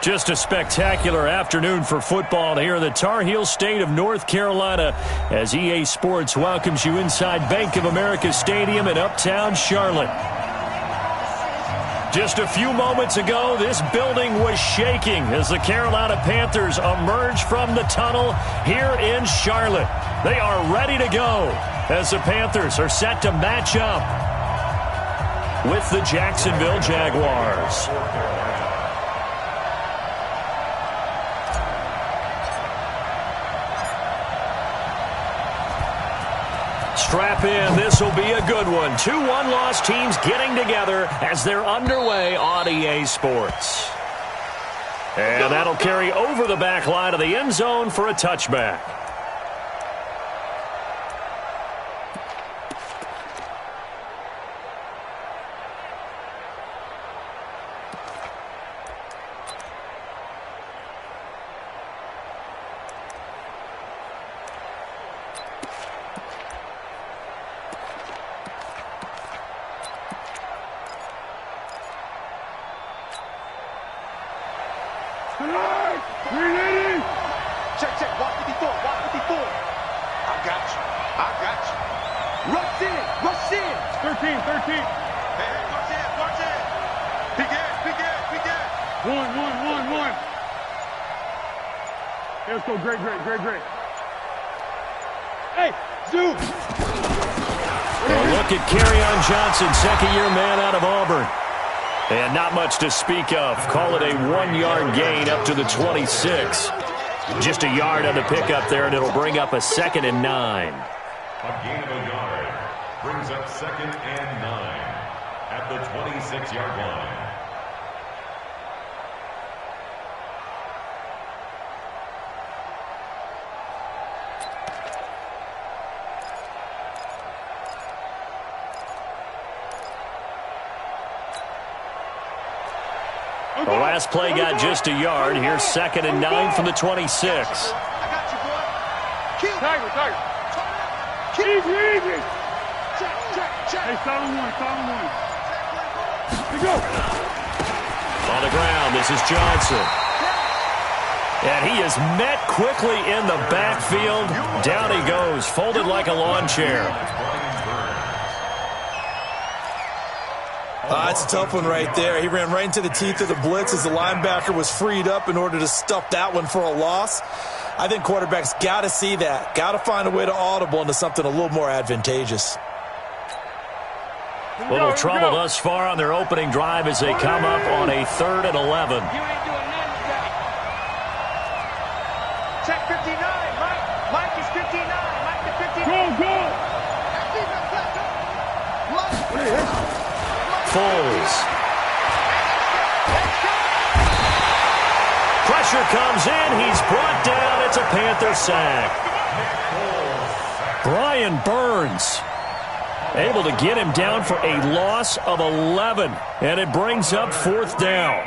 Just a spectacular afternoon for football here in the Tar Heel state of North Carolina as EA Sports welcomes you inside Bank of America Stadium in uptown Charlotte. Just a few moments ago, this building was shaking as the Carolina Panthers emerged from the tunnel here in Charlotte. They are ready to go as the Panthers are set to match up with the Jacksonville Jaguars. Strap in. This will be a good one. 2 one-loss teams getting together as they're underway on EA Sports. And that'll carry over the back line of the end zone for a touchback. Let's go, great. Hey, Zoom! Well, look at Kerryon Johnson, second-year man out of Auburn. And not much to speak of. Call it a 1-yard gain up to the 26. Just a yard on the pickup there, and it'll bring up a 2nd and 9. A gain of a yard brings up 2nd and 9 at the 26-yard line. The last play got just a yard. Here's 2nd and 9 from the 26. I got you, boy. Tiger. Easy. Check. Hey, solid one. Here we go. On the ground, this is Johnson. And he is met quickly in the backfield. Down he goes, folded like a lawn chair. It's a tough one right there. He ran right into the teeth of the blitz as the linebacker was freed up in order to stuff that one for a loss. I think quarterbacks got to see that. Got to find a way to audible into something a little more advantageous. Little trouble thus far on their opening drive as they come up on a 3rd and 11. Check 59, Mike is 59. Mike to 59. Go. Foles. Pressure comes in. He's brought down. It's a Panther sack. Brian Burns able to get him down for a loss of 11. And it brings up 4th down.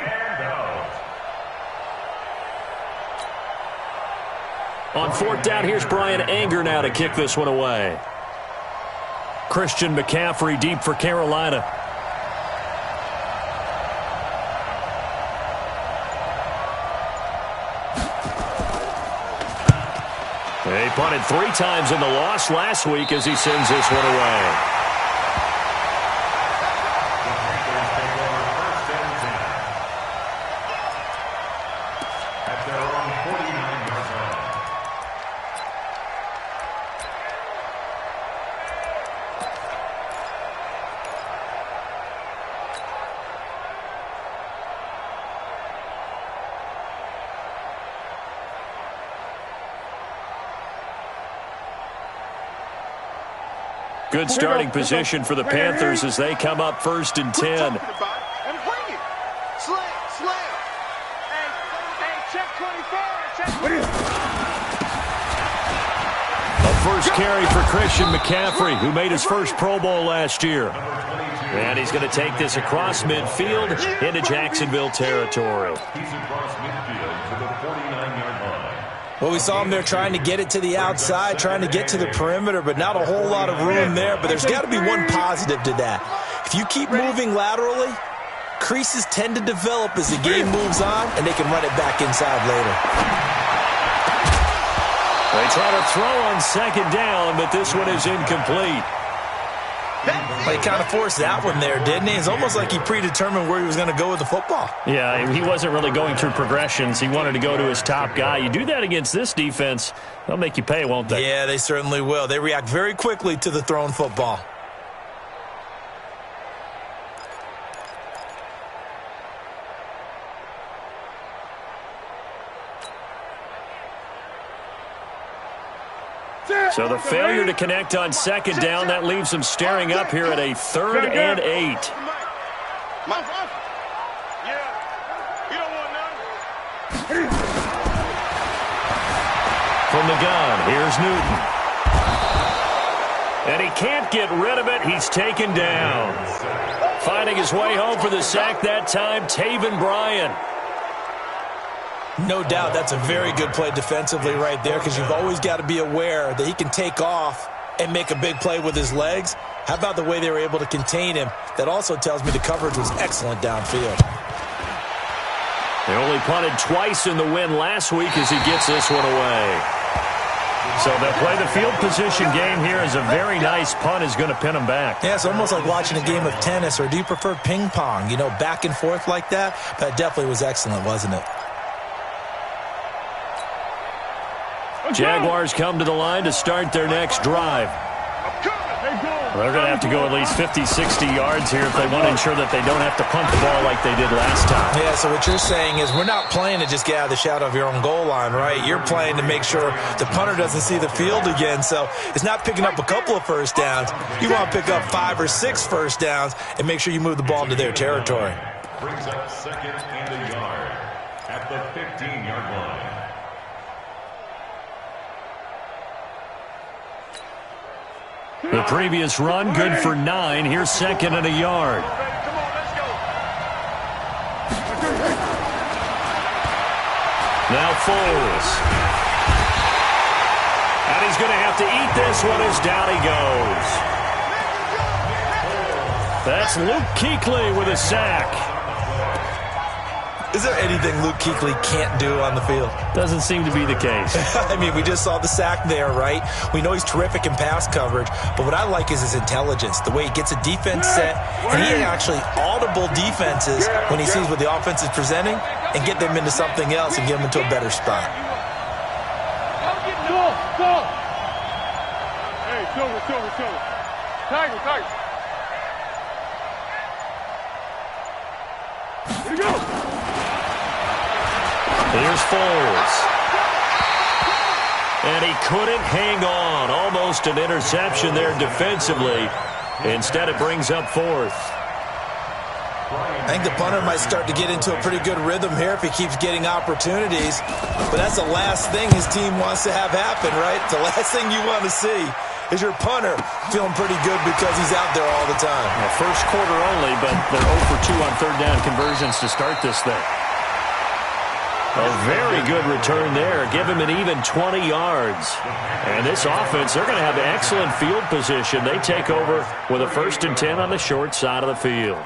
On 4th down, here's Brian Anger now to kick this one away. Christian McCaffrey deep for Carolina. They punted 3 times in the loss last week as he sends this one away. At their own 49-yard line. Good starting position for the Panthers as they come up 1st and 10. Slam. Hey, check 24. A first carry for Christian McCaffrey, who made his first Pro Bowl last year. And he's going to take this across midfield into Jacksonville territory. He's across midfield to the 49-yard line. Well, we saw him there trying to get it to the outside, trying to get to the perimeter, but not a whole lot of room there. But there's got to be one positive to that. If you keep moving laterally, Creases tend to develop as the game moves on, and they can run it back inside later. They try to throw on second down, but this one is incomplete. He kind of forced that one there, didn't he? It's almost like he predetermined where he was going to go with the football. Yeah, he wasn't really going through progressions. He wanted to go to his top guy. You do that against this defense, they'll make you pay, won't they? Yeah, they certainly will. They react very quickly to the thrown football. So the failure to connect on second down, that leaves them staring up here at a 3rd and 8. From the gun, here's Newton. And he can't get rid of it. He's taken down. Finding his way home for the sack that time, Taven Bryan. No doubt that's a very good play defensively right there, because you've always got to be aware that he can take off and make a big play with his legs. How about the way they were able to contain him? That also tells me the coverage was excellent downfield. They only punted twice in the win last week as he gets this one away. So they'll play the field position game here as a very nice punt is going to pin them back. Yeah, it's almost like watching a game of tennis, or do you prefer ping pong? You know, back and forth like that? That definitely was excellent, wasn't it? Jaguars come to the line to start their next drive. They're going to have to go at least 50, 60 yards here if they want to ensure that they don't have to punt the ball like they did last time. Yeah, so what you're saying is we're not playing to just get out of the shadow of your own goal line, right? You're playing to make sure the punter doesn't see the field again. So it's not picking up a couple of first downs. You want to pick up 5 or 6 first downs and make sure you move the ball into their territory. Brings up 2nd and a yard at the 15-yard line. The previous run, good for 9. Here's 2nd and a yard. Now Foles. And he's going to have to eat this one as down he goes. That's Luke Kuechly with a sack. Is there anything Luke Kuechly can't do on the field? Doesn't seem to be the case. I mean, we just saw the sack there, right? We know he's terrific in pass coverage, but what I like is his intelligence, the way he gets a defense set, and he actually audible defenses when he sees what the offense is presenting and get them into something else and get them into a better spot. Go! Hey, Silver. Tiger. Here we go! Here's Foles. And he couldn't hang on. Almost an interception there defensively. Instead, it brings up 4th. I think the punter might start to get into a pretty good rhythm here if he keeps getting opportunities. But that's the last thing his team wants to have happen, right? The last thing you want to see is your punter feeling pretty good because he's out there all the time. Well, first quarter only, but they're 0 for 2 on 3rd down conversions to start this thing. A very good return there. Give him an even 20 yards. And this offense, they're going to have excellent field position. They take over with a 1st and 10 on the short side of the field.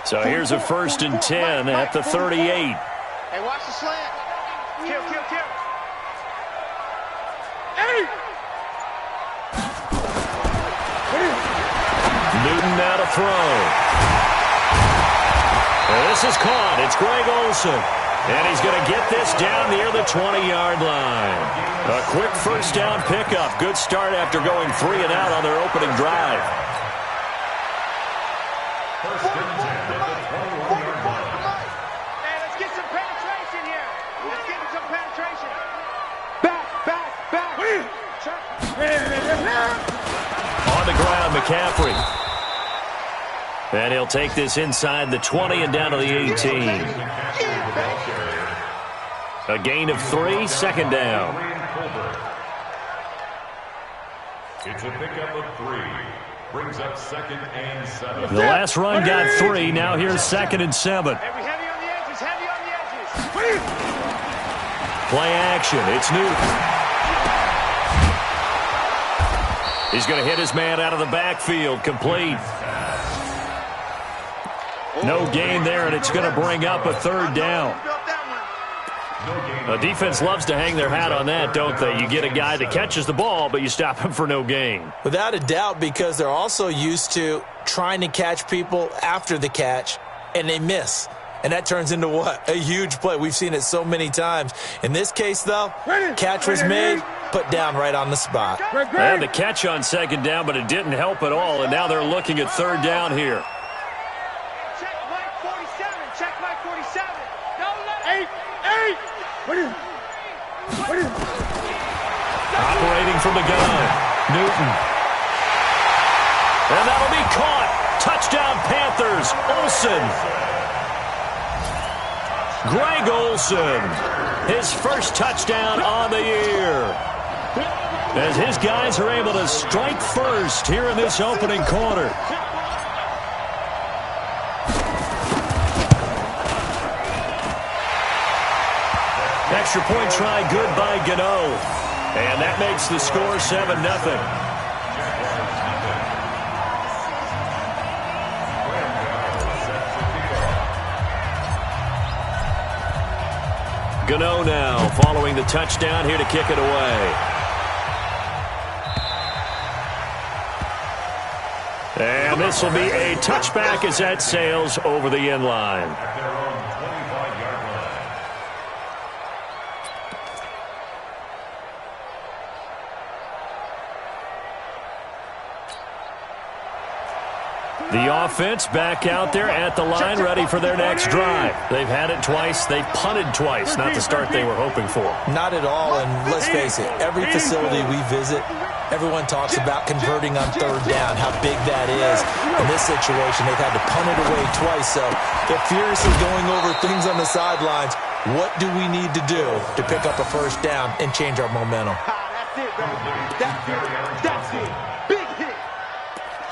So here's a 1st and 10 at the 38. Hey, watch the slant. Kill. Hey! Newton now to throw. And this is caught. It's Greg Olsen. And he's going to get this down near the 20-yard line. A quick 1st down pickup. Good start after going 3 and out on their opening drive. 1st and 10 at the 21-yard line. Hey, let's get some penetration here. Let's get some penetration. Back. On the ground, McCaffrey. And he'll take this inside the 20 and down to the 18. A gain of 3, 2nd down. It's a pickup of 3. Brings up 2nd and 7. The last run got 3. Now here's 2nd and 7. Heavy on the edges, heavy on the edges. Play action. It's Newton. He's going to hit his man out of the backfield. Complete. No gain there, and it's going to bring up a 3rd down. The defense loves to hang their hat on that, don't they? You get a guy that catches the ball, but you stop him for no gain. Without a doubt, because they're also used to trying to catch people after the catch, and they miss. And that turns into what? A huge play. We've seen it so many times. In this case, though, catch was made, put down right on the spot. They had the catch on 2nd down, but it didn't help at all, and now they're looking at 3rd down here. Check Mike 47, check Mike 47. Don't let him. 8. Operating from the gun, Newton. And that'll be caught. Touchdown Panthers, Olsen. Greg Olsen, his first touchdown on the year. As his guys are able to strike first here in this opening quarter. Extra point try good by Gano. And that makes the score 7-0. Gano now following the touchdown here to kick it away. And this will be a touchback as that sails over the end line. The offense back out there at the line, ready for their next drive. They've had it twice. They've punted twice. Not the start they were hoping for. Not at all, and let's face it, every facility we visit, everyone talks about converting on 3rd down, how big that is. In this situation, they've had to punt it away twice, so they're furiously going over things on the sidelines. What do we need to do to pick up a 1st down and change our momentum? That's it, baby. That's it. Big hit.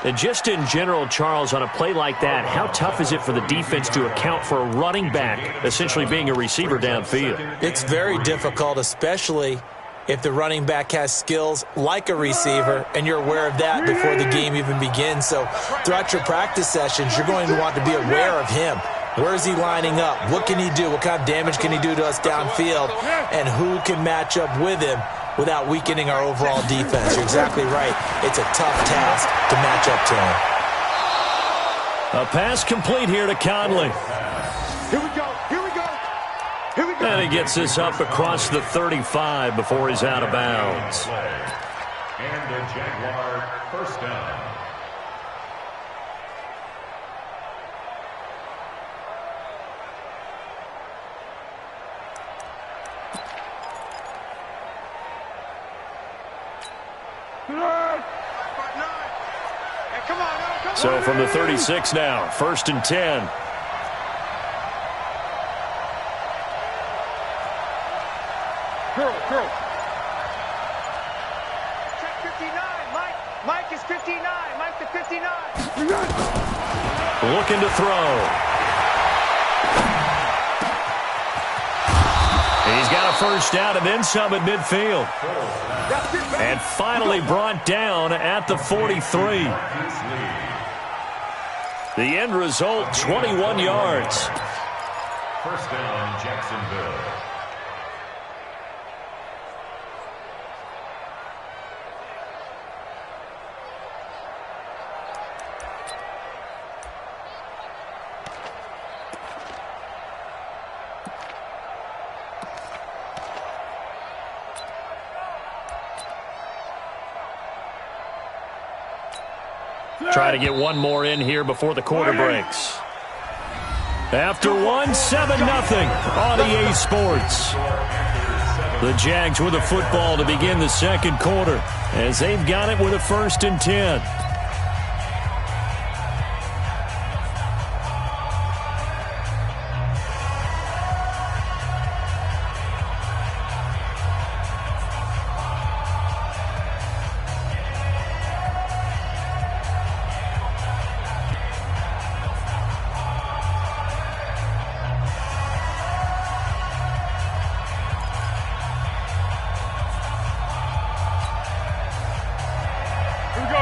And just in general, Charles, on a play like that, how tough is it for the defense to account for a running back essentially being a receiver downfield? It's very difficult, especially if the running back has skills like a receiver, and you're aware of that before the game even begins. So throughout your practice sessions, you're going to want to be aware of him. Where is he lining up? What can he do? What kind of damage can he do to us downfield? And who can match up with him without weakening our overall defense? You're exactly right. It's a tough task to match up to him. A pass complete here to Conley. Here we go. Here we go. Here we go. And he gets this up across the 35 before he's out of bounds. And the Jaguar 1st down. So from the 36 now, 1st and 10. Curl. Check 59. Mike is 59. Mike to 59. Looking to throw. He's got a 1st down and then some at midfield. And finally brought down at the 43. The end result, 21 yards. 1st down, Jacksonville. Try to get one more in here before the quarter breaks. After one, 7-0 on EA Sports. The Jags with a football to begin the 2nd quarter as they've got it with a 1st and 10.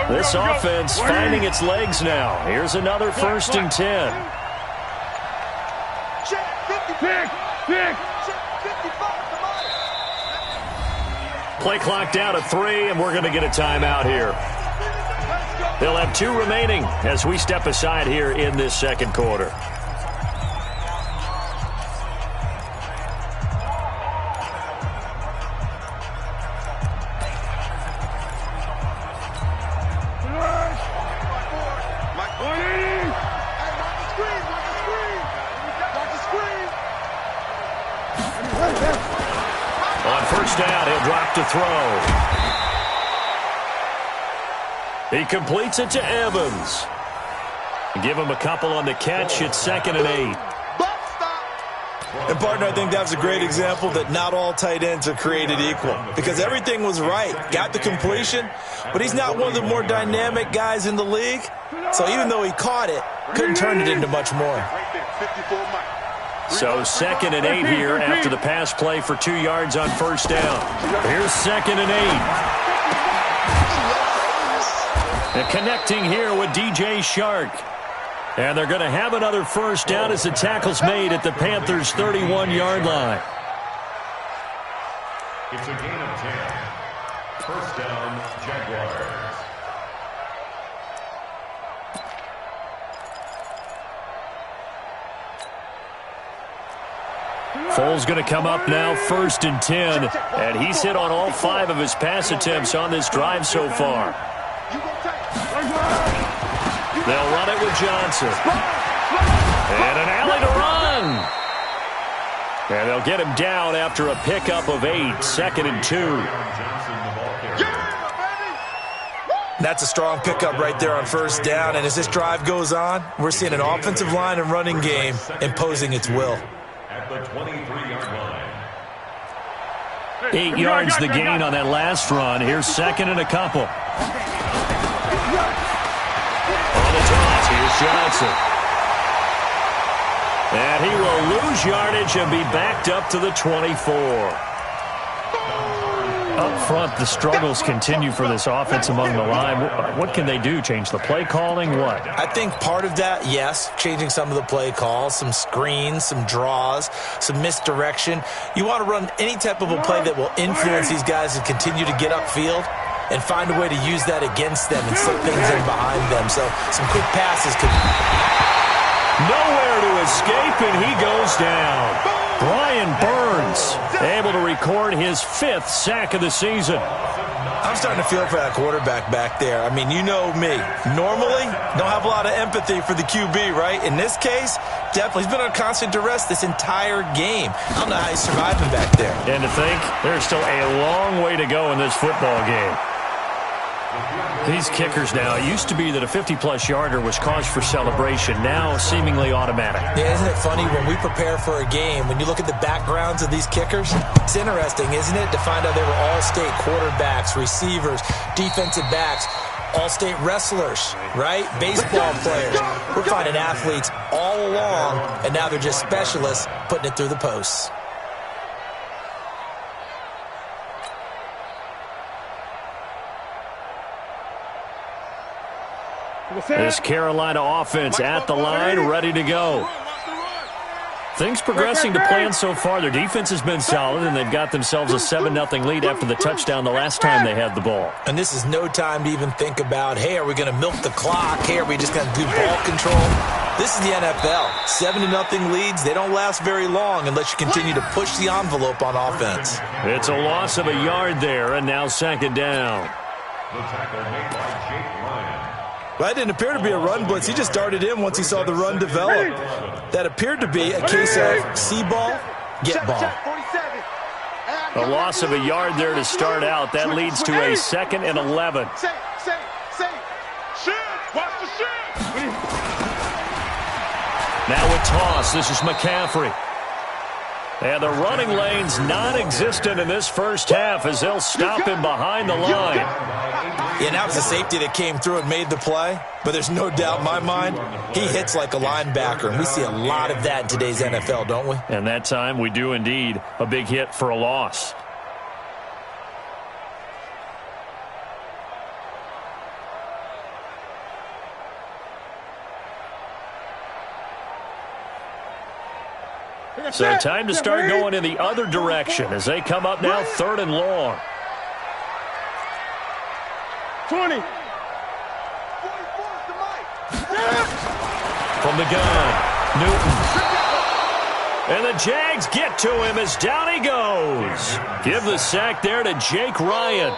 This offense finding its legs now. Here's another 1st and 10. Play clock down to 3, and we're going to get a timeout here. They'll have 2 remaining as we step aside here in this second quarter. On first down, he'll drop to throw. He completes it to Evans. Give him a couple on the catch. It's 2nd and 8. And, partner, I think that was a great example that not all tight ends are created equal because everything was right. Got the completion, but he's not one of the more dynamic guys in the league. So even though he caught it, couldn't turn it into much more. So 2nd and 8 here after the pass play for 2 yards on first down. Here's 2nd and 8. And connecting here with DJ Shark. And they're going to have another first down as the tackle's made at the Panthers' 31-yard line. It's a gain of 10. First down, Jaguars. Foles going to come up now, 1st and 10. And he's hit on all 5 of his pass attempts on this drive so far. They'll run it with Johnson. And an alley to run. And they'll get him down after a pickup of 8, 2nd and 2. That's a strong pickup right there on first down. And as this drive goes on, we're seeing an offensive line and running game imposing its will. At the 23-yard line. 8 yards the gain on that last run. Here's 2nd and a couple. On the toss, here's Johnson. And he will lose yardage and be backed up to the 24. Up front, the struggles continue for this offense among the line. What can they do? Change the play calling? What? I think part of that, yes, changing some of the play calls, some screens, some draws, some misdirection. You want to run any type of a play that will influence these guys to continue to get upfield and find a way to use that against them and slip things in behind them. So some quick passes could... Nowhere to escape, and he goes down. Brian Burns able to record his 5th sack of the season. I'm starting to feel for that quarterback back there. I mean, you know me. Normally, don't have a lot of empathy for the QB, right? In this case, definitely. He's been on constant duress this entire game. I don't know how he's surviving back there. And to think, there's still a long way to go in this football game. These kickers now, it used to be that a 50-plus yarder was cause for celebration, now seemingly automatic. Yeah, isn't it funny when we prepare for a game, when you look at the backgrounds of these kickers, it's interesting, isn't it, to find out they were all-state quarterbacks, receivers, defensive backs, all-state wrestlers, right? Baseball players. We're finding athletes all along, and now they're just specialists putting it through the posts. This Carolina offense at the line, ready to go. Things progressing to plan so far. Their defense has been solid, and they've got themselves a 7-0 lead after the touchdown the last time they had the ball. And this is no time to even think about, hey, are we going to milk the clock? Hey, are we just going to do ball control? This is the NFL. 7-0 leads, they don't last very long unless you continue to push the envelope on offense. It's a loss of a yard there, and now 2nd down. The tackle made by Jake Ryan. That didn't appear to be a run blitz. He just darted in once he saw the run develop. That appeared to be a case of see ball, get ball. A loss of a yard there to start out. That leads to a 2nd and 11. Now a toss. This is McCaffrey. And the running lane's non-existent in this first half as they'll stop him behind the line. Yeah, that was the safety that came through and made the play. But there's no doubt in my mind, he hits like a linebacker. And we see a lot of that in today's NFL, don't we? And that time we do indeed. A big hit for a loss. So time to start going in the other direction as they come up now 3rd and long. 20. From the gun, Newton. And the Jags get to him as down he goes. Give the sack there to Jake Ryan.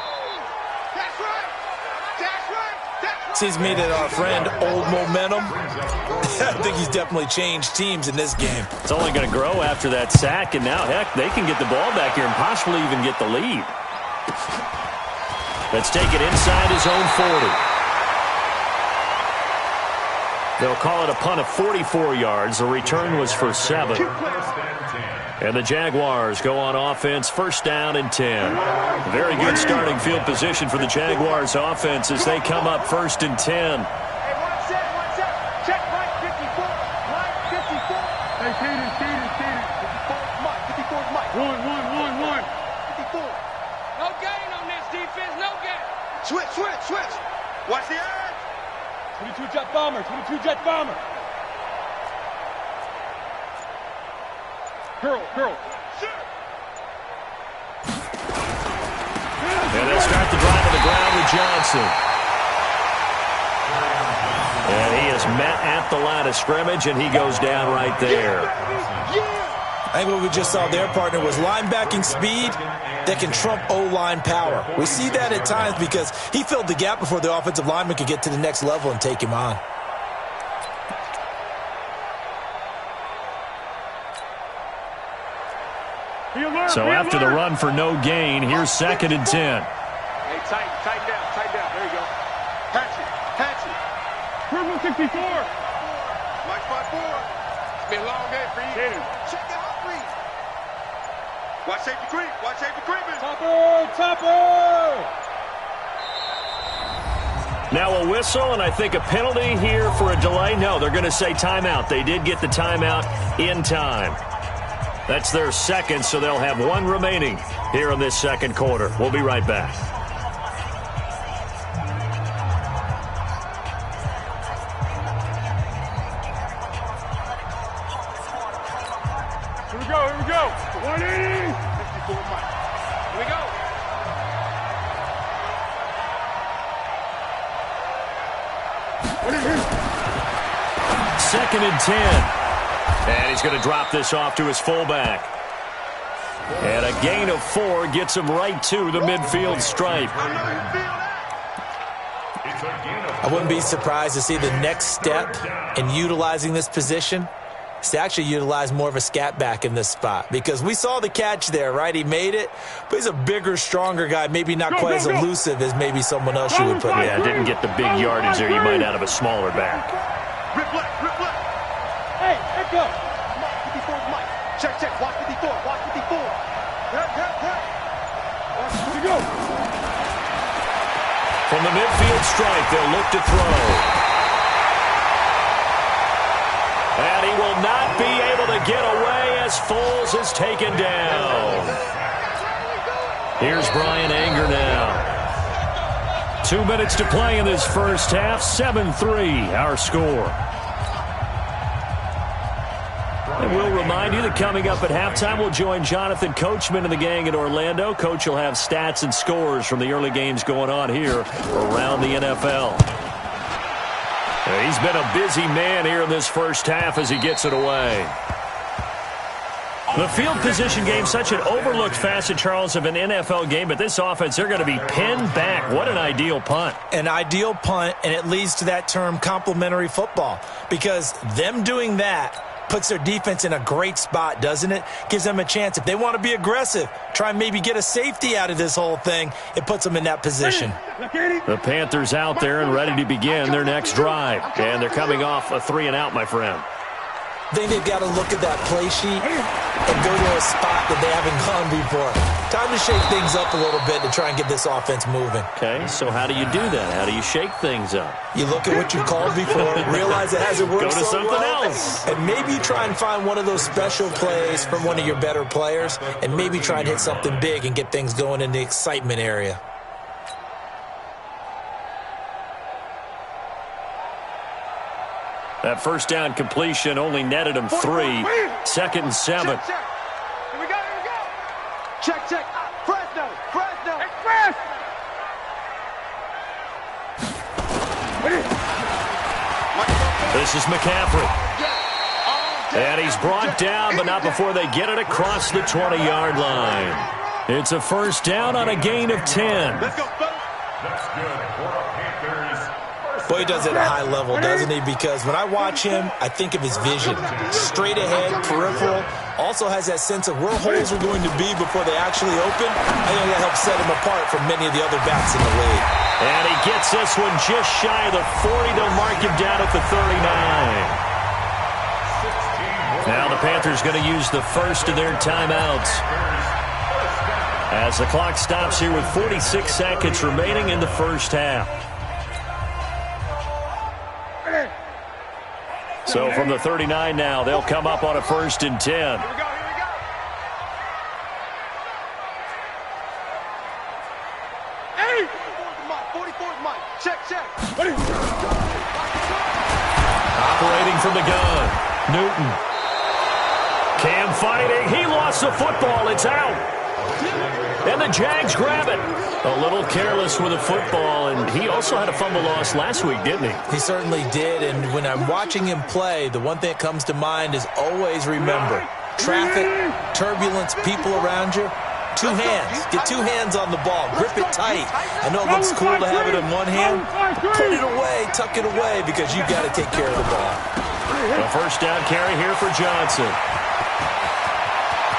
Seems to me that our friend Old Momentum, I think he's definitely changed teams in this game. It's only going to grow after that sack, and now, heck, they can get the ball back here and possibly even get the lead. Let's take it inside his own 40. They'll call it a punt of 44 yards. The return was for 7. And the Jaguars go on offense, 1st down and 10. Very good starting field position for the Jaguars offense as they come up 1st and 10. Hey, one set. Check Mike 54. Mike 54. Hey, Kaden. 54 Mike. 54 is Mike. One. 54. No gain on this defense, no gain. Switch. Watch the edge. 22 jet bomber. Girl. And they'll start the drive on the ground with Johnson. And he is met at the line of scrimmage, and he goes down right there. I think what we just saw there, partner, was linebacking speed that can trump O-line power. We see that at times because he filled the gap before the offensive lineman could get to the next level and take him on. So after the run for no gain, here's 2nd and 10. Hey, tight down. There you go. Patch it. Purple 64. Mike 54. It's been a long day for you. Check your heart rate. Watch safety creeping. Topper. Now a whistle, and I think a penalty here for a delay. No, they're going to say timeout. They did get the timeout in time. That's their 2nd, so they'll have 1 remaining here in this 2nd quarter. We'll be right back. Here we go. 180. 54 Mike. Here we go. Second and 10. And he's going to drop this off to his fullback. And a gain of 4 gets him right to the midfield stripe. I wouldn't be surprised to see the next step in utilizing this position is to actually utilize more of a scat back in this spot. Because we saw the catch there, right? He made it, but he's a bigger, stronger guy, maybe not quite as elusive as maybe someone else you would put in. Yeah, didn't get the big yardage there you might out of a smaller back. Rip left. Hey, let go. Mike 54 is Mike. Check. Watch 54. Here we go. From the midfield stripe, they'll look to throw. And he will not be able to get away as Foles is taken down. Here's Brian Anger now. 2 minutes to play in this first half. 7-3 our score. And we'll remind you that coming up at halftime, we'll join Jonathan Coachman and the gang in Orlando. Coach will have stats and scores from the early games going on here around the NFL. He's been a busy man here in this first half as he gets it away. The field position game, such an overlooked facet, Charles, of an NFL game, but this offense, they're going to be pinned back. What an ideal punt. An ideal punt, and it leads to that term complementary football, because them doing that puts their defense in a great spot, doesn't it? Gives them a chance. If they want to be aggressive, try and maybe get a safety out of this whole thing, it puts them in that position. The Panthers out there and ready to begin their next drive. And they're coming off a 3-and-out, my friend. I think they've got to look at that play sheet and go to a spot that they haven't gone before. Time to shake things up a little bit to try and get this offense moving. Okay, so how do you do that? How do you shake things up? You look at what you called before, realize it hasn't worked so so something well, else. and maybe try and find one of those special plays from one of your better players, and maybe try and hit something big and get things going in the excitement area. That first down completion only netted him 3. 2nd and 7. Check, check. Here we go, here we go. Check, check. Fresno, Fresno. Express. This is McCaffrey. And he's brought down, but not before they get it across the 20-yard line. It's a first down on a gain of 10. Let's go, fellas. That's good for the Panthers. Boy, he does it at a high level, doesn't he? Because when I watch him, I think of his vision. Straight ahead, peripheral. Also has that sense of where holes are going to be before they actually open. I think that helps set him apart from many of the other backs in the league. And he gets this one just shy of the 40. They'll mark him down at the 39. Now the Panthers going to use the first of their timeouts as the clock stops here with 46 seconds remaining in the first half. So from the 39 now, they'll come up on a 1st and 10. Here we go, here we go. Hey! 44's Mike. Check, check. Operating from the gun, Newton. Cam fighting. He lost the football. It's out. And the Jags grab it. A little careless with the football, and he also had a fumble loss last week, didn't he? He certainly did, and when I'm watching him play, the one thing that comes to mind is always remember, traffic, turbulence, people around you, 2 hands. Get 2 hands on the ball. Grip it tight. I know it looks cool to have it in one hand. Put it away, tuck it away, because you've got to take care of the ball. A first down carry here for Johnson.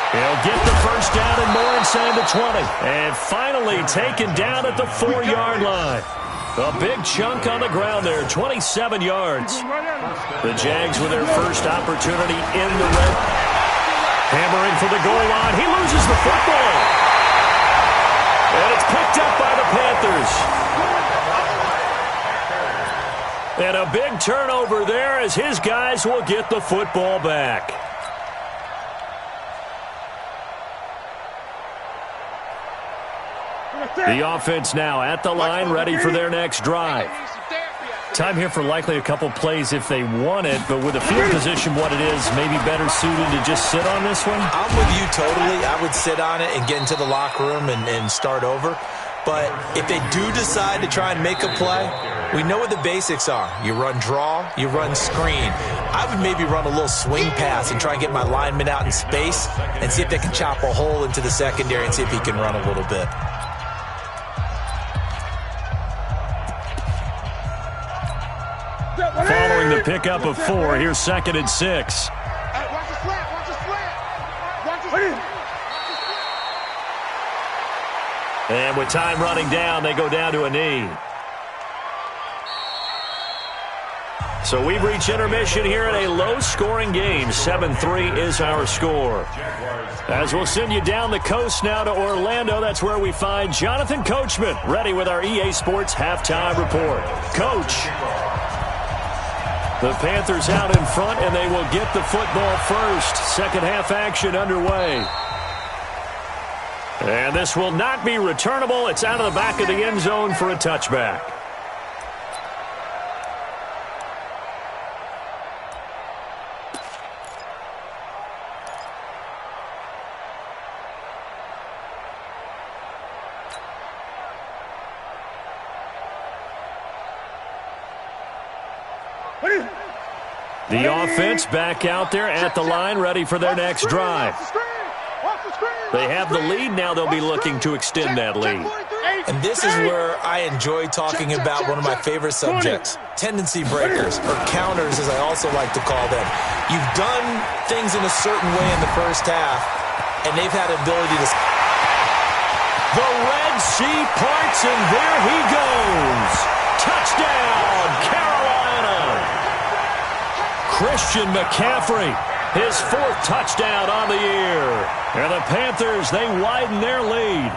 He'll get the first down and more inside the 20. And finally taken down at the 4-yard line. A big chunk on the ground there, 27 yards. The Jags with their first opportunity in the red. Hammering for the goal line. He loses the football. And it's picked up by the Panthers. And a big turnover there as his guys will get the football back. The offense now at the line, ready for their next drive. Time here for likely a couple plays if they want it, but with the field position what it is, maybe better suited to just sit on this one? I'm with you totally. I would sit on it and get into the locker room and start over. But if they do decide to try and make a play, we know what the basics are. You run draw, you run screen. I would maybe run a little swing pass and try and get my lineman out in space and see if they can chop a hole into the secondary and see if he can run a little bit. Following the pickup of 4, here's 2nd and 6. Hey, watch the slant, watch the slant. Watch the slant. And with time running down, they go down to a knee. So we've reached intermission here in a low-scoring game. 7-3 is our score. As we'll send you down the coast now to Orlando, that's where we find Jonathan Coachman, ready with our EA Sports halftime report. Coach. The Panthers out in front, and they will get the football first. Second half action underway. And this will not be returnable. It's out of the back of the end zone for a touchback. The offense back out there at the line, ready for their next drive. They have the lead. Now they'll be looking to extend that lead. And this is where I enjoy talking about one of my favorite subjects, tendency breakers, or counters as I also like to call them. You've done things in a certain way in the first half, and they've had ability to... The Red Sea parts, and there he goes. Touchdown, Carolina. Christian McCaffrey, his 4th touchdown on the year. And the Panthers, they widen their lead.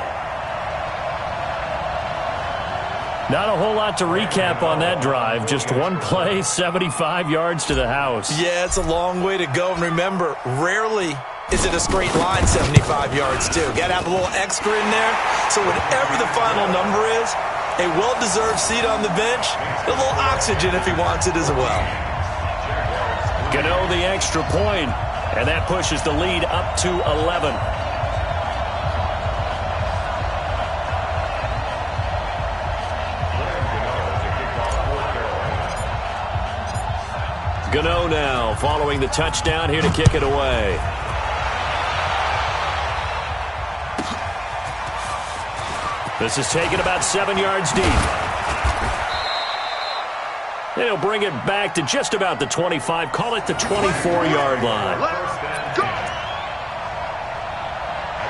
Not a whole lot to recap on that drive. Just one play, 75 yards to the house. Yeah, it's a long way to go. And remember, rarely is it a straight line 75 yards, too. Got to have a little extra in there. So whatever the final number is, a well-deserved seat on the bench, a little oxygen if he wants it as well. Gano the extra point, and that pushes the lead up to 11. Gano now following the touchdown here to kick it away. This is taken about 7 yards deep. And he'll bring it back to just about the 25. Call it the 24-yard line. Let's go. At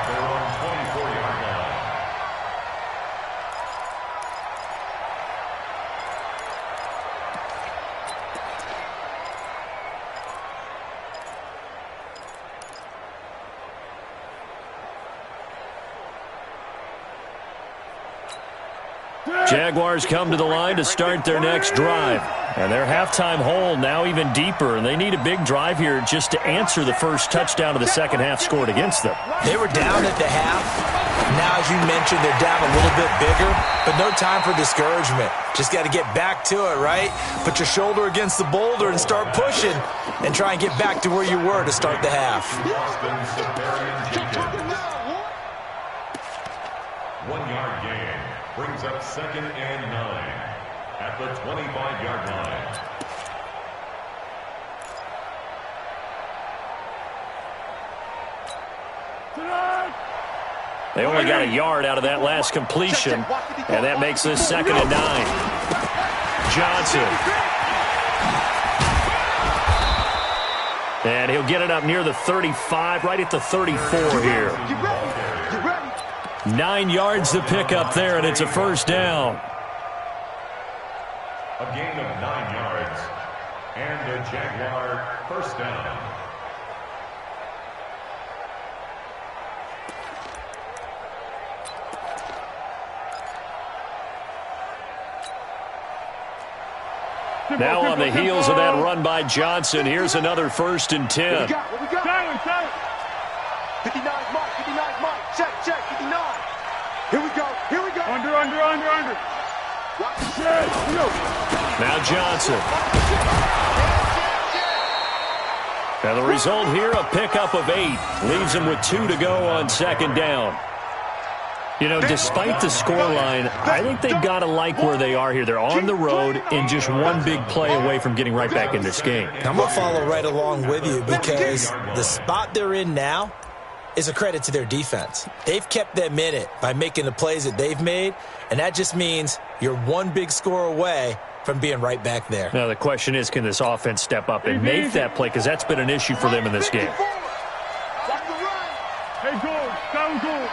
their own 24-yard line. Jaguars come to the line to start their next drive. And their halftime hole now even deeper, and they need a big drive here just to answer the first touchdown of the second half scored against them. They were down at the half. Now, as you mentioned, they're down a little bit bigger, but no time for discouragement. Just got to get back to it, right? Put your shoulder against the boulder and start pushing and try and get back to where you were to start the half. 1 yard gain brings up 2nd and 9 at the 25-yard line. They only got a yard out of that last completion, and that makes this 2nd and 9. Johnson. And he'll get it up near the 35, right at the 34 here. 9 yards to pick up there, and it's a first down. A gain of 9 yards, and the Jaguar first down. Now on the heels of that run by Johnson, here's another 1st and 10. What we got? 59 Mike, 59 Mike. Check, 59. Here we go. Under. Now Johnson. And the result here, a pickup of 8. Leaves him with 2 to go on 2nd down. You know, despite the scoreline, I think they've got to like where they are here. They're on the road and just one big play away from getting right back in this game. I'm going to follow right along with you because the spot they're in now is a credit to their defense. They've kept them in it by making the plays that they've made, and that just means you're one big score away from being right back there. Now, the question is, can this offense step up and make that play? Because that's been an issue for them in this game. Hey, sound good.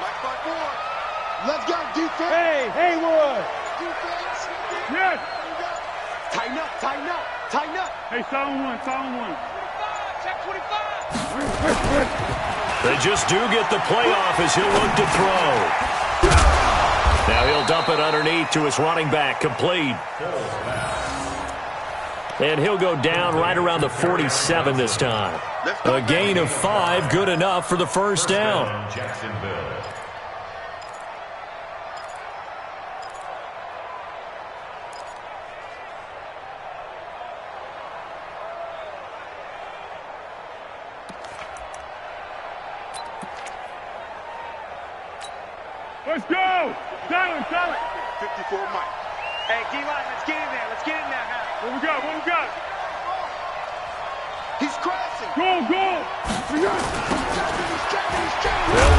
Mike 5-4. Let's go, defense. Hey, Haywood. Defense. Yes. Tighten up. Hey, sound one. 25, check 25. They just do get the playoff as he'll look to throw. Now he'll dump it underneath to his running back, complete. And he'll go down right around the 47 this time. A gain of 5, good enough for the first down. Jacksonville. Let's go! Silent! 54 Mike. Hey, D-line, let's get in there, Harry. What we got? He's crashing. Go! They'll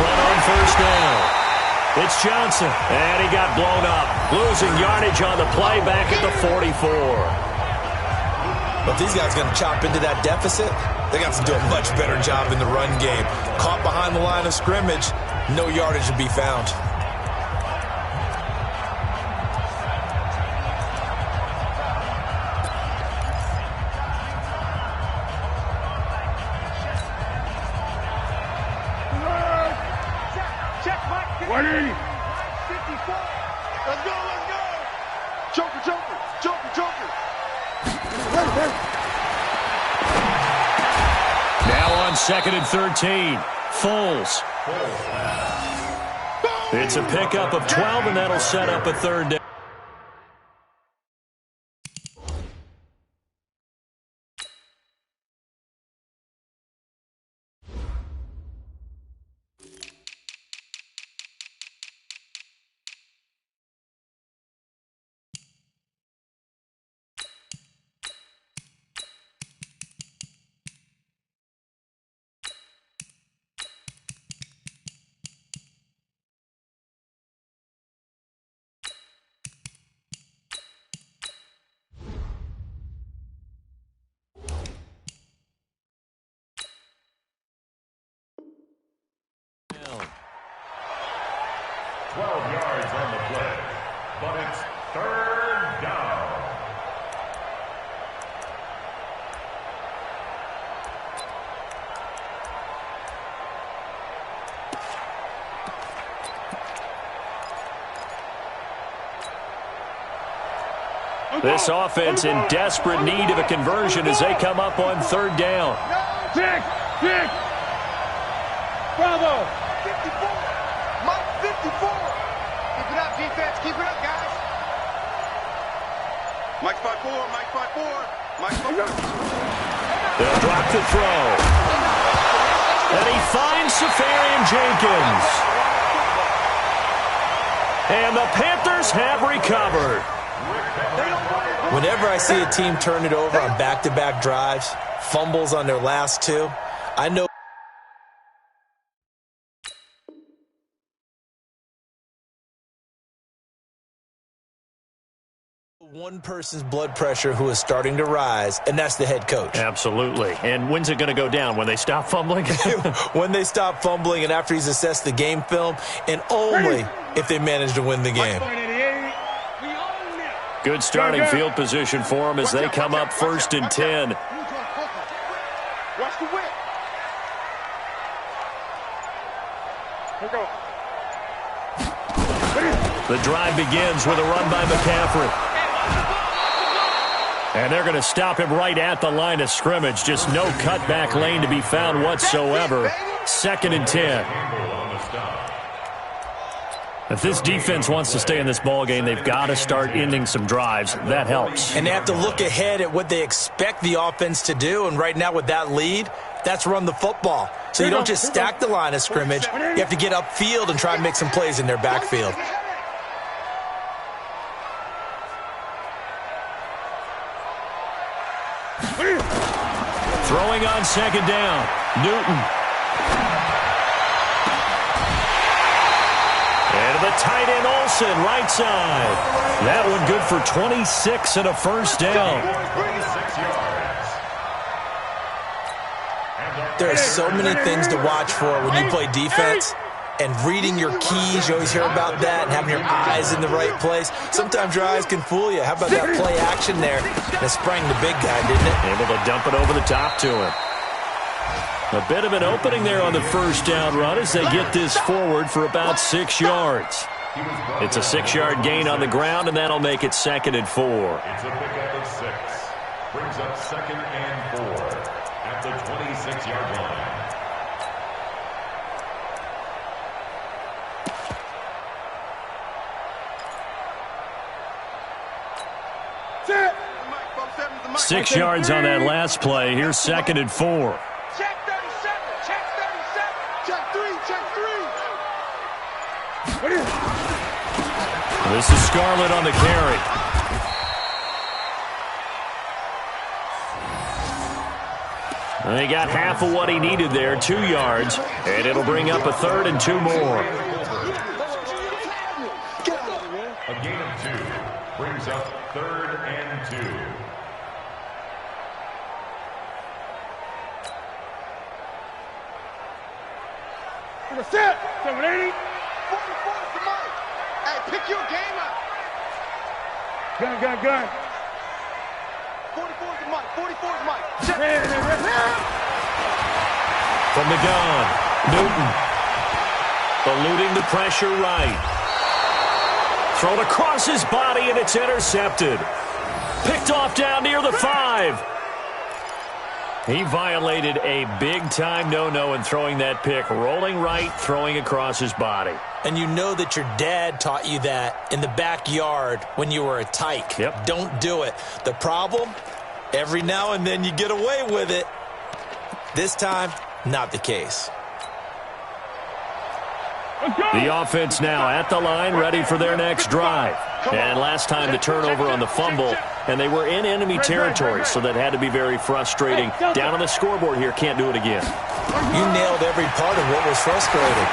run on first down. It's Johnson, and he got blown up. Losing yardage on the play back at the 44. But these guys are going to chop into that deficit. They got to do a much better job in the run game. Caught behind the line of scrimmage, no yardage to be found. Now on 2nd and 13, Foles. It's a pickup of 12, and that'll set up a 3rd down. This offense in desperate need of a conversion as they come up on third down. Six. Bravo. 54. Mike 54. Keep it up, defense. Keep it up, guys. Mike 5-4. Mike 5-4. Mike 5-4. They'll drop the throw. And he finds Safarian Jenkins. And the Panthers have recovered. Whenever I see a team turn it over on back-to-back drives, fumbles on their last two, I know one person's blood pressure who is starting to rise, and that's the head coach. Absolutely. And when's it going to go down? When they stop fumbling? When they stop fumbling and after he's assessed the game film, and only if they manage to win the game. Good starting field position for them as they come up 1st and 10. Watch the whip. The drive begins with a run by McCaffrey. And they're going to stop him right at the line of scrimmage. Just no cutback lane to be found whatsoever. 2nd and 10. If this defense wants to stay in this ballgame, they've got to start ending some drives. That helps. And they have to look ahead at what they expect the offense to do. And right now with that lead, that's run the football. So you don't just stack the line of scrimmage. You have to get upfield and try and make some plays in their backfield. Throwing on 2nd down. Newton. And the tight end Olsen, right side. That one good for 26 and a first down. There are so many things to watch for when you play defense. And reading your keys, you always hear about that, and having your eyes in the right place. Sometimes your eyes can fool you. How about that play action there? That sprang the big guy, didn't it? Able to dump it over the top to him. A bit of an opening there on the first down run as they get this forward for about 6 yards. It's a 6-yard gain on the ground, and that'll make it 2nd and 4. It's a pickup of 6. Brings up 2nd and 4 at the 26-yard line. Set. 6 yards on that last play. Here's 2nd and 4. Check 37. Check 37. Check 3. Check 3. This is Scarlett on the carry. He got half of what he needed there, 2 yards, and it'll bring up a 3rd and 2 more. A gain of 2 brings up 3rd and 2. Set. 780. 44 to Mike. Hey, pick your game up. Gun. 44 to Mike. 44 to Mike. From the gun, Newton. Eluding the pressure right. Thrown across his body, and it's intercepted. Picked off down near the 5. He violated a big-time no-no in throwing that pick. Rolling right, throwing across his body. And you know that your dad taught you that in the backyard when you were a tyke. Yep. Don't do it. The problem, every now and then you get away with it. This time, not the case. The offense now at the line, ready for their next drive. And last time the turnover on the fumble, and they were in enemy territory, so that had to be very frustrating. Down on the scoreboard here, can't do it again. You nailed every part of what was frustrating.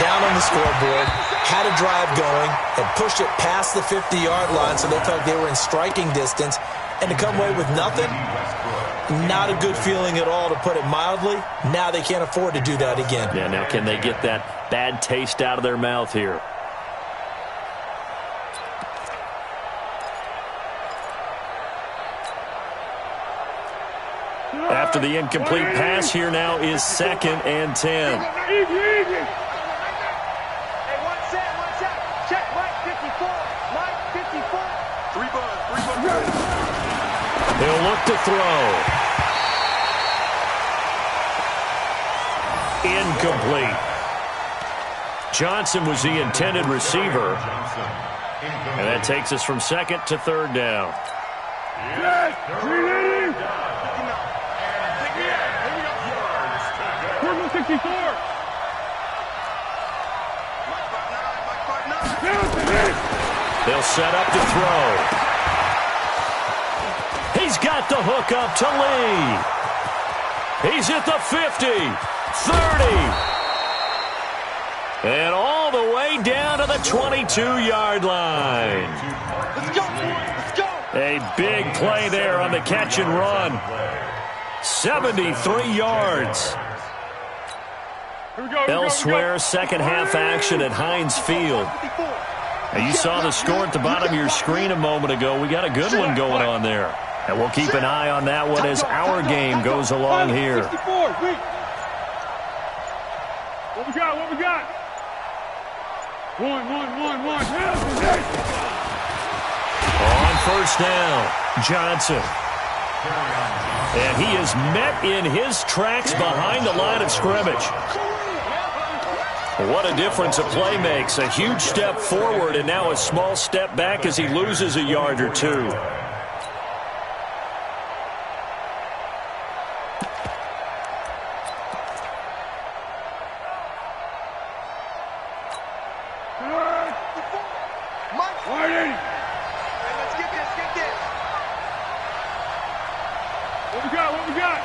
Down on the scoreboard, had a drive going, had pushed it past the 50-yard line so they felt they were in striking distance, and to come away with nothing, not a good feeling at all, to put it mildly. Now they can't afford to do that again. Yeah, now can they get that bad taste out of their mouth here? After the incomplete pass, here now is 2nd and 10. Easy. Hey, one set. Check Mike 54. Mike 54. 3 buzz. He'll look to throw. Incomplete. Johnson was the intended receiver. And that takes us from second to third down. Purple 64. They'll set up to throw. He's got the hook up to Lee. He's at the 50, 30. And all the way down to the 22-yard line. Let's go, let's go. A big play there on the catch and run. 73 yards. Elsewhere, second half action at Heinz Field. Now, you saw the score at the bottom of your screen a moment ago. We got a good one going on there. And we'll keep an eye on that one as our game goes along here. What we got? What we got? One. On first down, Johnson. And he is met in his tracks behind the line of scrimmage. What a difference a play makes. A huge step forward and now a small step back as he loses a yard or two. What we got?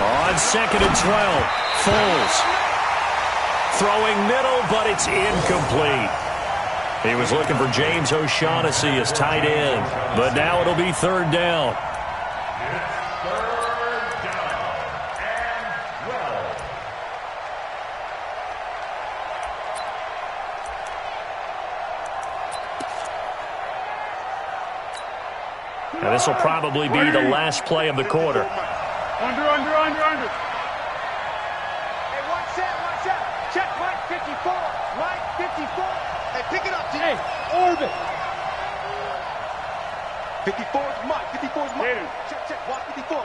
On second and 12, Foles. Throwing middle, but it's incomplete. He was looking for James O'Shaughnessy as tight end, but now it'll be third down. Now this will probably be the last play of the quarter. Under. Hey, one set. Check Mike 54. Mike 54. Hey, pick it up, G. Hey, orbit. 54 is Mike. 54 is Mike. Check. Watch 54.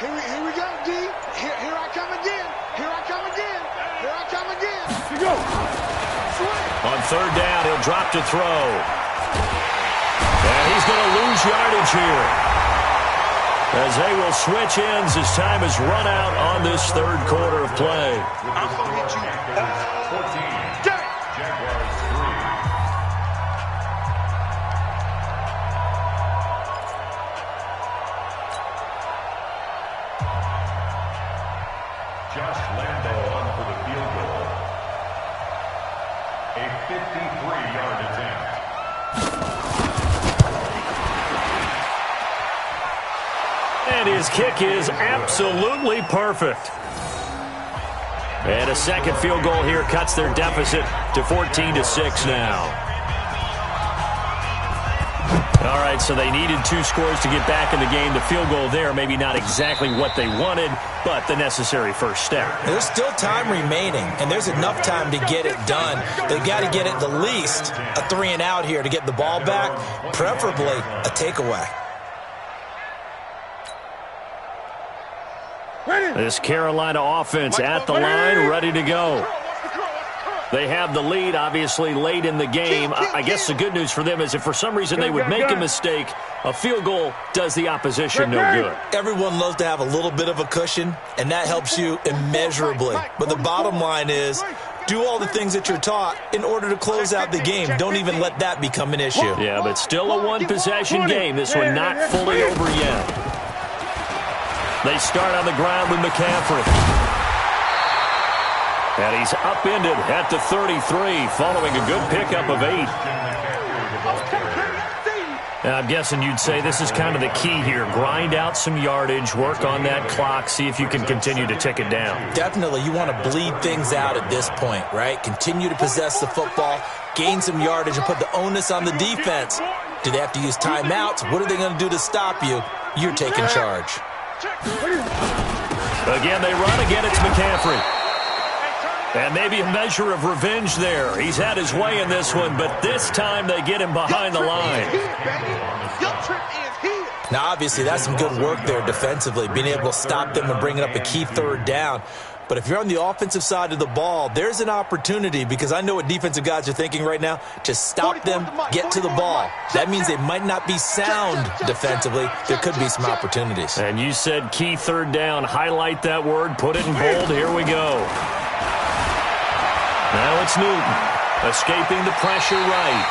Here we go, D. Here I come again. Here I come again. Here go. On third down, he'll drop to throw. And he's going to lose yardage here, as they will switch ends as time has run out on this third quarter of play. I'm going to hit you. 14. Jaguars 3. Josh Lambo on for the field goal. A 53-yard attempt. And his kick is absolutely perfect. And a second field goal here cuts their deficit to 14-6 now. All right, so they needed 2 scores to get back in the game. The field goal there, maybe not exactly what they wanted, but the necessary first step. There's still time remaining, and there's enough time to get it done. They've got to get at the least a 3-and-out here to get the ball back, preferably a takeaway. This Carolina offense at the line, ready to go. They have the lead, obviously, late in the game. I guess the good news for them is if for some reason they would make a mistake, a field goal does the opposition no good. Everyone loves to have a little bit of a cushion, and that helps you immeasurably. But the bottom line is, do all the things that you're taught in order to close out the game. Don't even let that become an issue. Yeah, but still a one-possession game. This one not fully over yet. They start on the ground with McCaffrey. And he's upended at the 33, following a good pickup of 8. And I'm guessing you'd say this is kind of the key here. Grind out some yardage, work on that clock, see if you can continue to tick it down. Definitely. You want to bleed things out at this point, right? Continue to possess the football, gain some yardage, and put the onus on the defense. Do they have to use timeouts? What are they going to do to stop you? You're taking charge. Again, they run. Again, it's McCaffrey. And maybe a measure of revenge there. He's had his way in this one, but this time they get him behind the line. Now, obviously, that's some good work there defensively, being able to stop them and bringing up a key third down. But if you're on the offensive side of the ball, there's an opportunity, because I know what defensive guys are thinking right now, to stop them, get to the ball. That means they might not be sound defensively. There could be some opportunities. And you said key third down. Highlight that word. Put it in bold. Here we go. Now it's Newton, escaping the pressure right.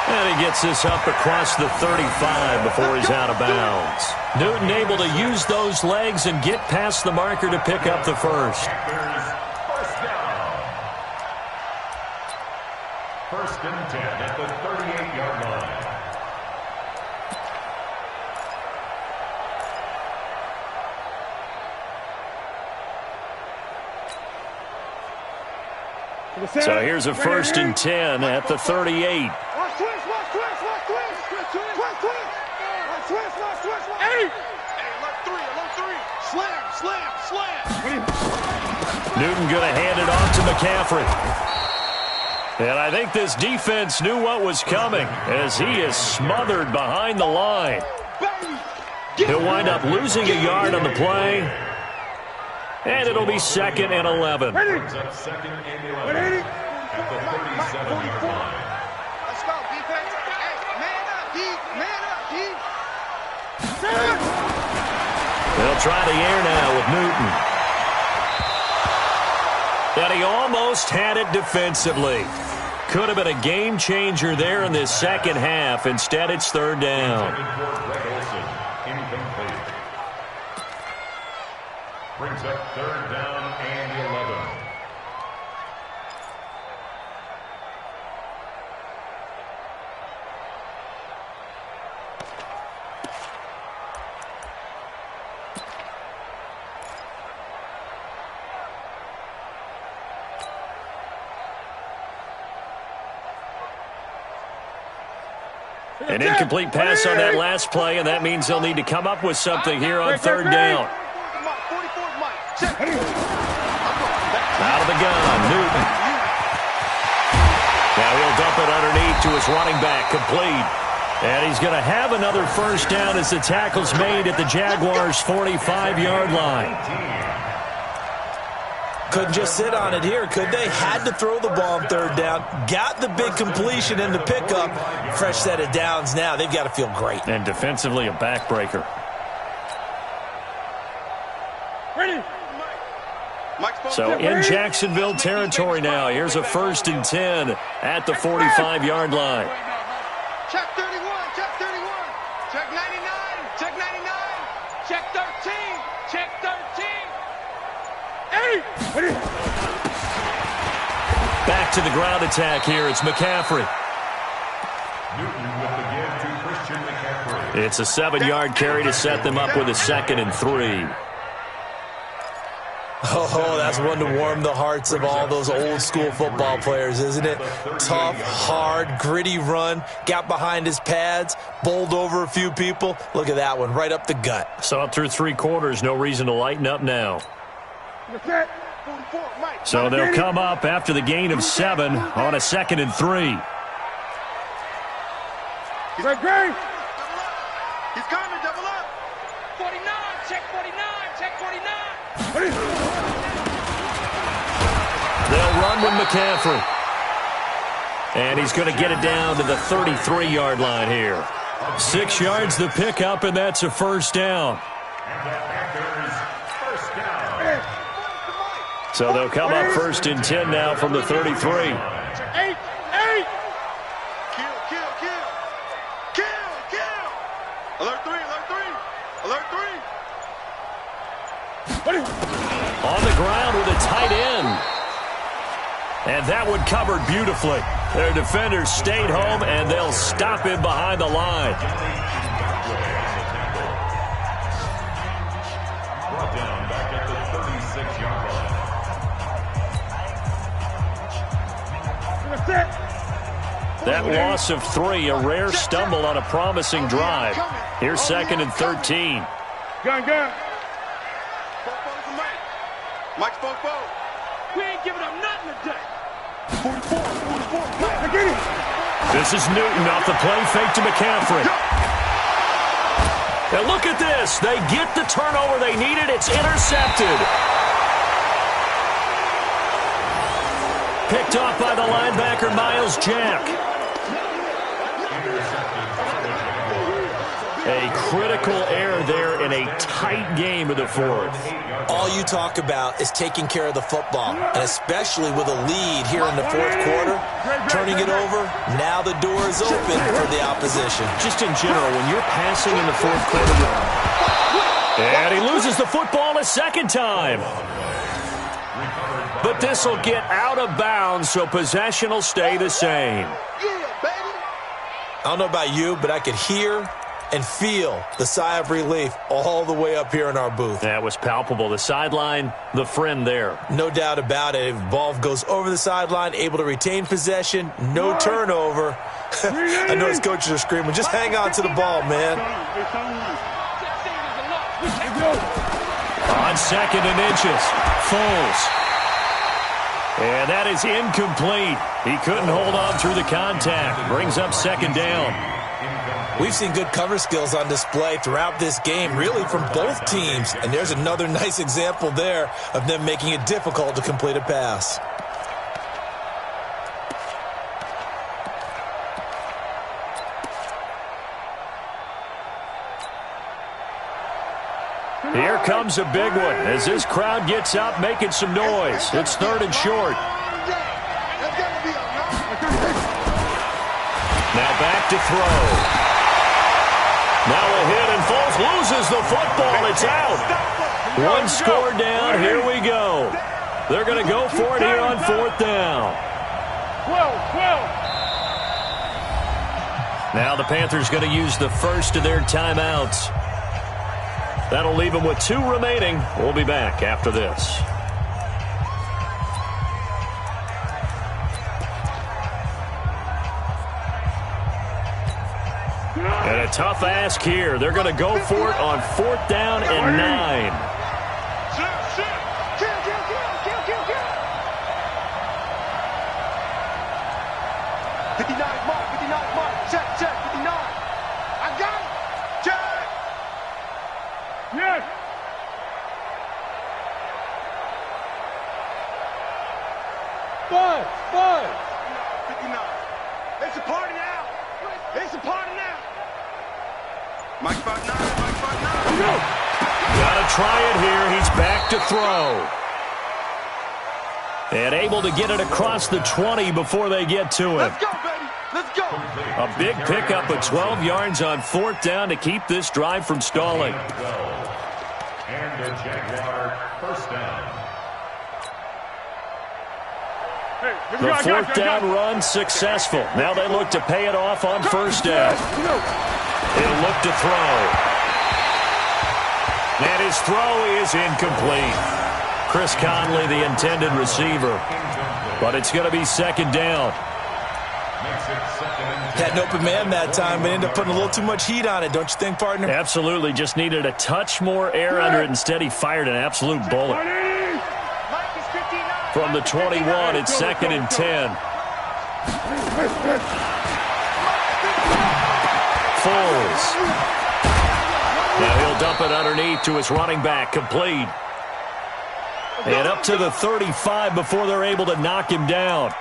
And he gets this up across the 35 before he's out of bounds. Newton able to use those legs and get past the marker to pick up the first. First and 10 at the 38-yard line. So here's a first and 10 at the 38. Newton going to hand it off to McCaffrey. And I think this defense knew what was coming as he is smothered behind the line. He'll wind up losing a yard on the play. And it'll be 2nd and 11. Brings up 2nd and 11 at the 37-yard line. Let's go, defense. Hey, man up, D. Man up, D. They'll try the air now with Newton. And he almost had it defensively. Could have been a game changer there in this second half. Instead, it's third down. Incomplete. Brings up third down and 11. An incomplete pass on that last play, and that means they'll need to come up with something here on third down. Out of the gun, Newton. Now he'll dump it underneath to his running back, complete. And he's going to have another first down as the tackle's made at the Jaguars' 45-yard line. Couldn't just sit on it here, could they? Had to throw the ball on third down. Got the big completion in the pickup. Fresh set of downs now. They've got to feel great. And defensively, a backbreaker. So in Jacksonville territory now. Here's a first and 10 at the 45-yard line. Check 31, check 31, check 99, check 99, check 13, check 13. Back to the ground attack here. It's McCaffrey. Newton with the give to Christian McCaffrey. It's a 7-yard carry to set them up with a 2nd and 3. Oh, that's one to warm the hearts of all those old school football players, isn't it? Tough, hard, gritty run. Got behind his pads, bowled over a few people. Look at that one, right up the gut. So through 3 quarters, no reason to lighten up now. So they'll come up after the gain of 7 on a 2nd and 3. He's like, great. He's coming, double up. 49, check 49, check 49. They'll run with McCaffrey. And he's going to get it down to the 33-yard line here. 6 yards the pickup, and that's a first down. So they'll come up first and 10 now from the 33. 8. Kill. Alert 3, alert 3, alert 3. On the ground with a tight end. And that one covered beautifully. Their defenders stayed home, and they'll stop him behind the line. Brought down back at the 36-yard line. That loss of 3, a rare stumble on a promising drive. Here's 2nd and 13. Gun. Mike's both. We ain't giving up nothing today. 44. Get it. This is Newton off the play fake to McCaffrey. Now look at this. They get the turnover they needed. It's intercepted. Picked off by the linebacker, Miles Jack. A critical error there in a tight game of the fourth. All you talk about is taking care of the football, and especially with a lead here in the fourth quarter, turning it over, now the door is open for the opposition. Just in general, when you're passing in the fourth quarter, and he loses the football a second time. But this will get out of bounds, so possession will stay the same. I don't know about you, but I could hear and feel the sigh of relief all the way up here in our booth. That was palpable. The sideline, the friend there. No doubt about it. If the ball goes over the sideline, able to retain possession, no turnover. I know his coaches are screaming, just hang on to the ball, man. On second and inches, Foles. And that is incomplete. He couldn't hold on through the contact. Brings up second down. We've seen good cover skills on display throughout this game, really from both teams. And there's another nice example there of them making it difficult to complete a pass. Here comes a big one as this crowd gets up making some noise. It's third and short. Now back to throw. Now a hit, and Foles loses the football. It's out. One score down. Here we go. They're going to go for it here on fourth down. Now the Panthers going to use the first of their timeouts. That'll leave them with 2 remaining. We'll be back after this. And a tough ask here. They're going to go for it on fourth down and 9. Check, 59. I got it. Check. Yes. Five. 59. It's a party now. It's a party now. Mike 5-9. Gotta try it here. He's back to throw. And able to get it across the 20 before they get to him. Let's go, baby. Let's go. A big pickup of 12 yards on fourth down to keep this drive from stalling. And the Jaguar first down. The fourth down run successful. Now they look to pay it off on first down. He'll look to throw. And his throw is incomplete. Chris Conley, the intended receiver. But it's going to be second down. Had an open man that time, but ended up putting a little too much heat on it, don't you think, partner? Absolutely. Just needed a touch more air under it. Instead, he fired an absolute bullet. From the 21, it's second and 10. Foles. Now he'll dump it underneath to his running back, complete. And up to the 35 before they're able to knock him down.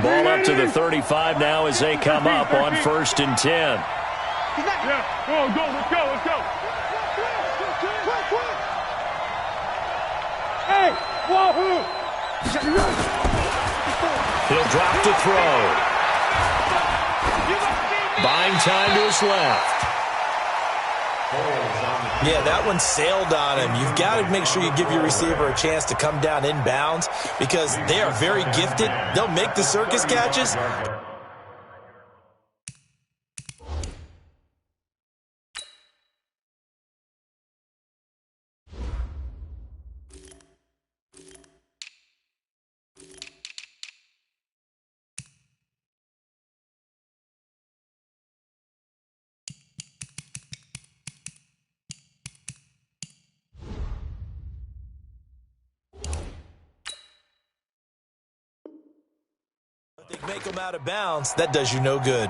Ball up to the 35 now as they come up on first and 10. Yeah, go, let's go. Hey, wahoo! He'll drop to throw. Buying time to his left. Yeah, that one sailed on him. You've got to make sure you give your receiver a chance to come down inbounds because they are very gifted. They'll make the circus catches. They make them out of bounds. That does you no good.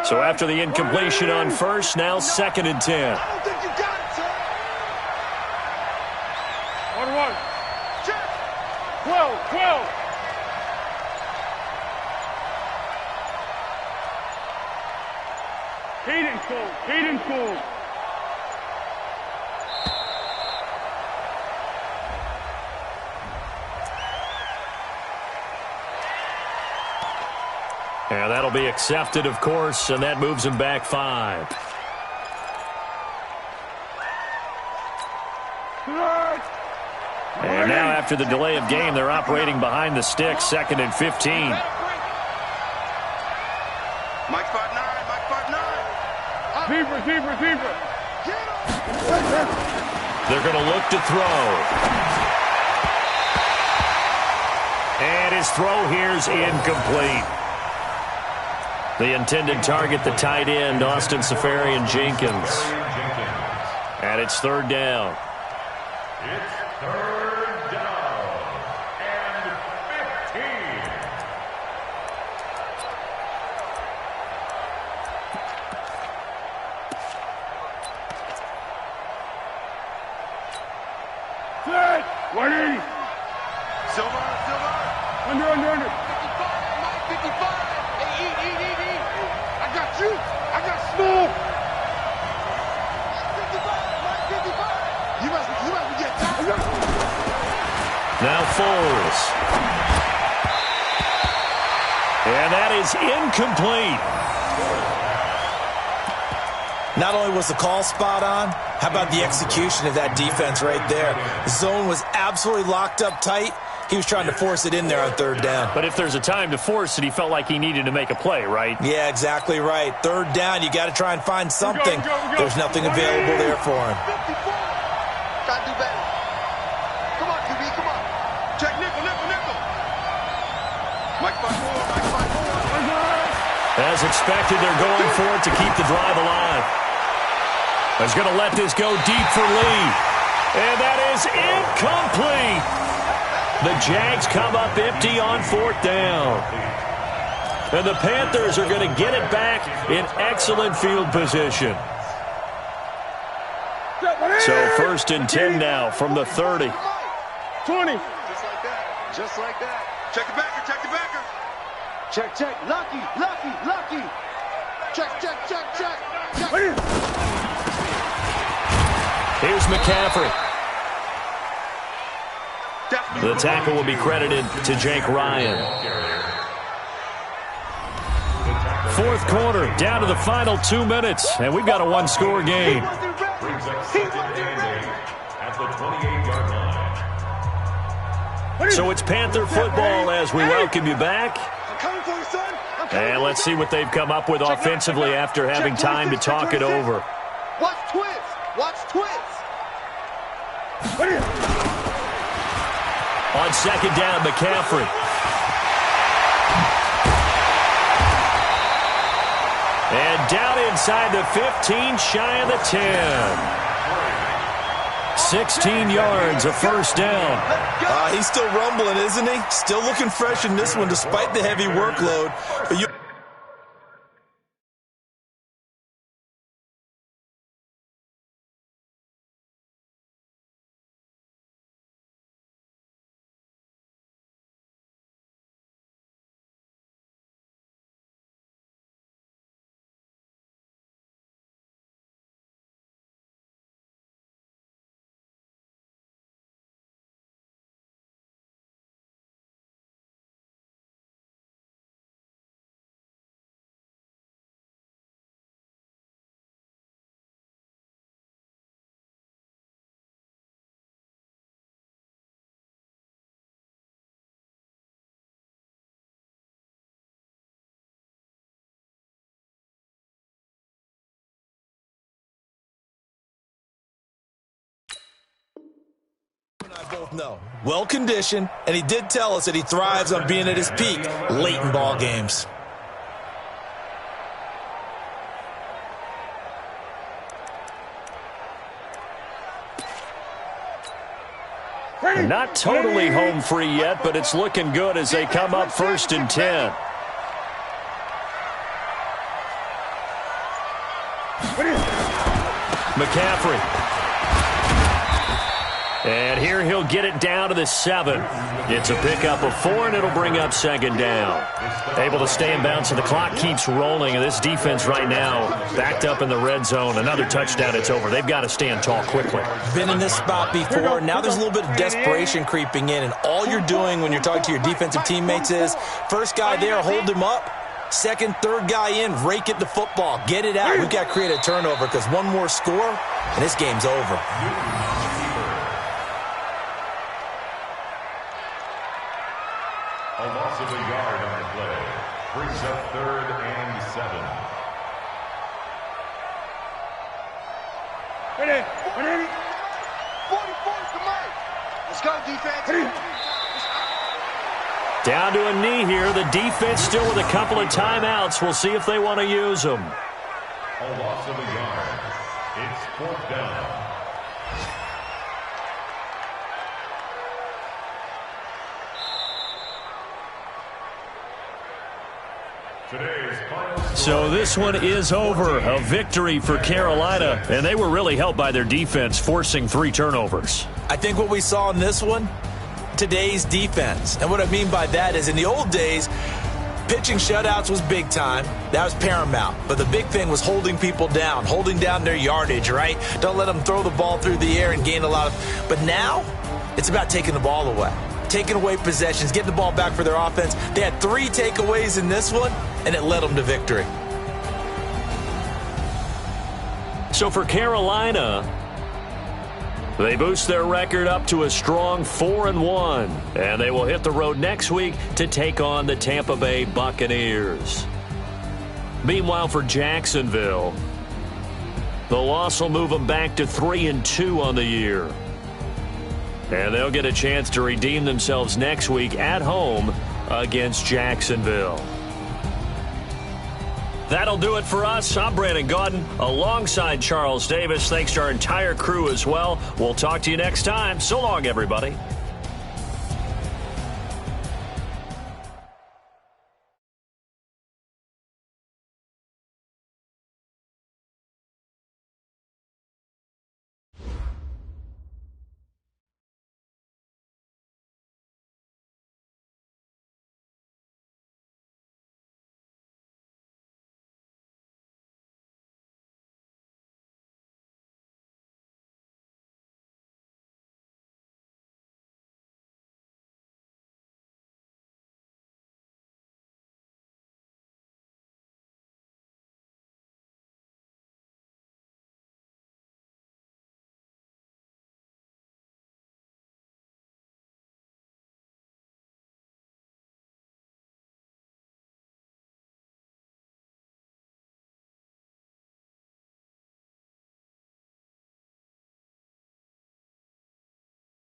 So after the incompletion on first, now 2nd and 10. I don't think you got it, sir. 1-1. Check. 12. Cadence full. And that'll be accepted, of course, and that moves him back 5. And now after the delay of game, they're operating behind the sticks, 2nd and 15. Mike 5-9. Zebra. They're going to look to throw. And his throw here's incomplete. The intended target, the tight end, Austin Safarian-Jenkins. And it's 3rd down. It's 3rd down and 15. Set. 180. Silver. Under. 55. Mike 55. Hey, eat. I got you. I got Snoop. Mike 55. You must be getting tired. Now Foles. And that is incomplete. Not only was the call spot on, how about the execution of that defense right there? The zone was absolutely locked up tight. He was trying to force it in there on 3rd down. But if there's a time to force it, he felt like he needed to make a play, right? Yeah, exactly right. 3rd down, you got to try and find something. There's nothing available there for him. 54. Try to do better. Come on, QB, come on. Check nickel. Mike 5-4. As expected, they're going for it to keep the drive alive. He's going to let this go deep for Lee. And that is incomplete. The Jags come up empty on 4th down. And the Panthers are going to get it back in excellent field position. So 1st and 10 now from the 30. 20. Just like that. Check the backer. Check. Lucky. Check. Here's McCaffrey. The tackle will be credited to Jake Ryan. 4th quarter, down to the final 2 minutes, and we've got a 1-score game. Brings up 2nd and 8 at the 28-yard line. So it's Panther football as we welcome you back. And let's see what they've come up with offensively after having time to talk it over. Watch twist. On 2nd down, McCaffrey. And down inside the 15, shy of the 10. 16 yards, a 1st down. He's still rumbling, isn't he? Still looking fresh in this one despite the heavy workload. But you both know. Well-conditioned, and he did tell us that he thrives on being at his peak late in ball games. Not totally home free yet, but it's looking good as they come up 1st and 10. McCaffrey. And here he'll get it down to the 7. It's a pickup of 4, and it'll bring up 2nd down. Able to stay in bounds, and the clock keeps rolling. And this defense right now backed up in the red zone. Another touchdown, it's over. They've got to stand tall quickly. Been in this spot before. Now there's a little bit of desperation creeping in, and all you're doing when you're talking to your defensive teammates is, first guy there, hold him up. Second, third guy in, rake it to football. Get it out. We've got to create a turnover because one more score, and this game's over. A loss of a yard on the play. Brings up 3rd and 7. Ready? 44, come on. Let's go, defense. Down to a knee here. The defense still with a couple of timeouts. We'll see if they want to use them. A loss of a yard. It's 4th down. So this one is over. A victory for Carolina, and they were really helped by their defense, forcing 3 turnovers. I think what we saw in this one, today's defense. And what I mean by that is in the old days, pitching shutouts was big time. That was paramount. But the big thing was holding people down, holding down their yardage, right? Don't let them throw the ball through the air and gain a lot of. But now, it's about taking the ball away. Taking away possessions, getting the ball back for their offense. They had 3 takeaways in this one, and it led them to victory. So for Carolina, they boost their record up to a strong 4-1, and they will hit the road next week to take on the Tampa Bay Buccaneers. Meanwhile, for Jacksonville, the loss will move them back to 3-2 on the year. And they'll get a chance to redeem themselves next week at home against Jacksonville. That'll do it for us. I'm Brandon Gaudin alongside Charles Davis. Thanks to our entire crew as well. We'll talk to you next time. So long, everybody.